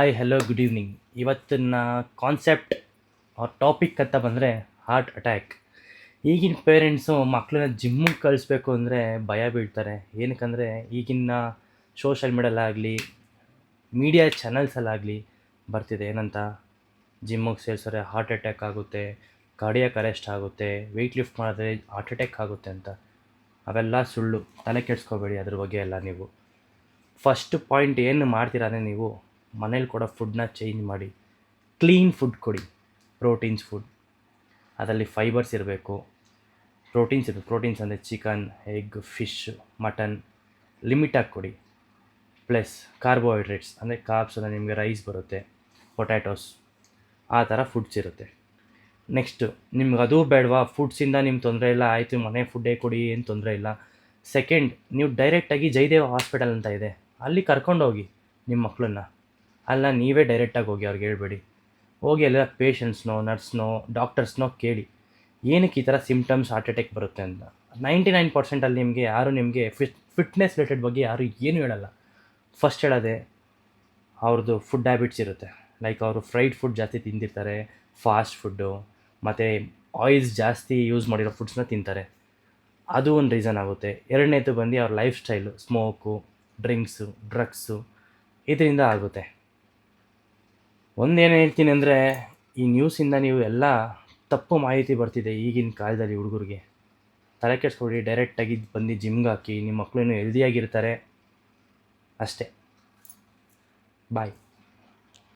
Hi hello good evening. ಇವತ್ತಿನ concept topic ಅಂತ ಬಂದರೆ ಹಾರ್ಟ್ ಅಟ್ಯಾಕ್. ಈಗಿನ ಪೇರೆಂಟ್ಸು ಮಕ್ಕಳನ್ನ ಜಿಮ್ಮಿಗೆ ಕಳಿಸ್ಬೇಕು ಅಂದರೆ ಭಯ ಬೀಳ್ತಾರೆ. ಏನಕ್ಕಂದರೆ ಈಗಿನ ಸೋಷಲ್ ಮೀಡಿಯಲ್ಲಾಗಲಿ ಮೀಡಿಯಾ ಚಾನಲ್ಸಲ್ಲಾಗಲಿ ಬರ್ತಿದೆ ಏನಂತ, ಜಿಮ್ಮಿಗೆ ಸೇರಿಸಿದ್ರೆ ಹಾರ್ಟ್ ಅಟ್ಯಾಕ್ ಆಗುತ್ತೆ, ಕಾರ್ಡಿಯಾಕ್ ಅರೆಸ್ಟ್ ಆಗುತ್ತೆ, ವೆಯ್ಟ್ ಲಿಫ್ಟ್ ಮಾಡಿದ್ರೆ ಹಾರ್ಟ್ ಅಟ್ಯಾಕ್ ಆಗುತ್ತೆ ಅಂತ. ಅವೆಲ್ಲ ಸುಳ್ಳು, ತಲೆ ಕೆಡಿಸ್ಕೋಬೇಡಿ ಅದ್ರ ಬಗ್ಗೆ ಎಲ್ಲ. ನೀವು ಫಸ್ಟ್ ಪಾಯಿಂಟ್ ಏನು ಮಾಡ್ತೀರಾ ಅಂದರೆ, ನೀವು ಮನೇಲಿ ಕೊಡೋ ಫುಡ್ನ ಚೇಂಜ್ ಮಾಡಿ, ಕ್ಲೀನ್ ಫುಡ್ ಕೊಡಿ. ಪ್ರೋಟೀನ್ಸ್ ಫುಡ್, ಅದರಲ್ಲಿ ಫೈಬರ್ಸ್ ಇರಬೇಕು, ಪ್ರೋಟೀನ್ಸ್ ಅಂದರೆ ಚಿಕನ್, ಎಗ್, ಫಿಶ್, ಮಟನ್ ಲಿಮಿಟಾಗಿ ಕೊಡಿ. ಪ್ಲಸ್ ಕಾರ್ಬೋಹೈಡ್ರೇಟ್ಸ್ ಅಂದರೆ ಕಾರ್ಬ್ಸ್ ಅಂದರೆ ನಿಮಗೆ ರೈಸ್ ಬರುತ್ತೆ, ಪೊಟ್ಯಾಟೋಸ್, ಆ ಥರ ಫುಡ್ಸ್ ಇರುತ್ತೆ. ನೆಕ್ಸ್ಟು ನಿಮ್ಗೆ ಅದು ಬೇಡವಾ, ಫುಡ್ಸಿಂದ ನಿಮ್ಗೆ ತೊಂದರೆ ಇಲ್ಲ, ಆಯಿತು ಮನೆ ಫುಡ್ಡೇ ಕೊಡಿ, ಏನು ತೊಂದರೆ ಇಲ್ಲ. ಸೆಕೆಂಡ್, ನೀವು ಡೈರೆಕ್ಟಾಗಿ ಜಯದೇವ ಹಾಸ್ಪಿಟಲ್ ಅಂತ ಇದೆ, ಅಲ್ಲಿ ಕರ್ಕೊಂಡೋಗಿ ನಿಮ್ಮ ಮಕ್ಕಳನ್ನ. ಅಲ್ಲ ನೀವೇ ಡೈರೆಕ್ಟಾಗಿ ಹೋಗಿ, ಅವ್ರಿಗೆ ಹೇಳ್ಬೇಡಿ. ಹೋಗಿ ಎಲ್ಲ ಪೇಷಂಟ್ಸ್ನೋ, ನರ್ಸ್ನೋ, ಡಾಕ್ಟರ್ಸ್ನೋ ಕೇಳಿ ಏನಕ್ಕೆ ಈ ಥರ ಸಿಮ್ಟಮ್ಸ್ ಹಾರ್ಟ್ ಅಟ್ಯಾಕ್ ಬರುತ್ತೆ ಅಂತ. 99% ಅಲ್ಲಿ ನಿಮಗೆ ಯಾರು ನಿಮಗೆ ಫಿಟ್ನೆಸ್ ರಿಲೇಟೆಡ್ ಬಗ್ಗೆ ಯಾರು ಏನೂ ಹೇಳಲ್ಲ. ಫಸ್ಟ್ ಹೇಳೋದೆ ಅವ್ರದ್ದು ಫುಡ್ ಹ್ಯಾಬಿಟ್ಸ್ ಇರುತ್ತೆ. ಲೈಕ್ ಅವರು ಫ್ರೈಡ್ ಫುಡ್ ಜಾಸ್ತಿ ತಿಂದಿರ್ತಾರೆ, ಫಾಸ್ಟ್ ಫುಡ್ಡು, ಮತ್ತು ಆಯಿಲ್ಸ್ ಜಾಸ್ತಿ ಯೂಸ್ ಮಾಡಿರೋ ಫುಡ್ಸ್ನ ತಿಂತಾರೆ. ಅದು ಒಂದು ರೀಸನ್ ಆಗುತ್ತೆ. ಎರಡನೇದು ಬಂದು ಅವ್ರ life style, smoke, drinks, drugs, ಇದರಿಂದ ಆಗುತ್ತೆ. ಒಂದೇನು ಹೇಳ್ತೀನಿ ಅಂದರೆ, ಈ ನ್ಯೂಸಿಂದ ನೀವು ಎಲ್ಲ ತಪ್ಪು ಮಾಹಿತಿ ಬರ್ತಿದೆ ಈಗಿನ ಕಾಲದಲ್ಲಿ ಹುಡುಗರಿಗೆ. ತಲೆ ಕೆಡಿಸ್ಕೊಡಿ, ಡೈರೆಕ್ಟಾಗಿ ಬಂದು ಜಿಮ್ಗೆ ಹಾಕಿ, ನಿಮ್ಮ ಮಕ್ಕಳು ಹೆಲ್ದಿಯಾಗಿರ್ತಾರೆ ಅಷ್ಟೇ. ಬಾಯ್.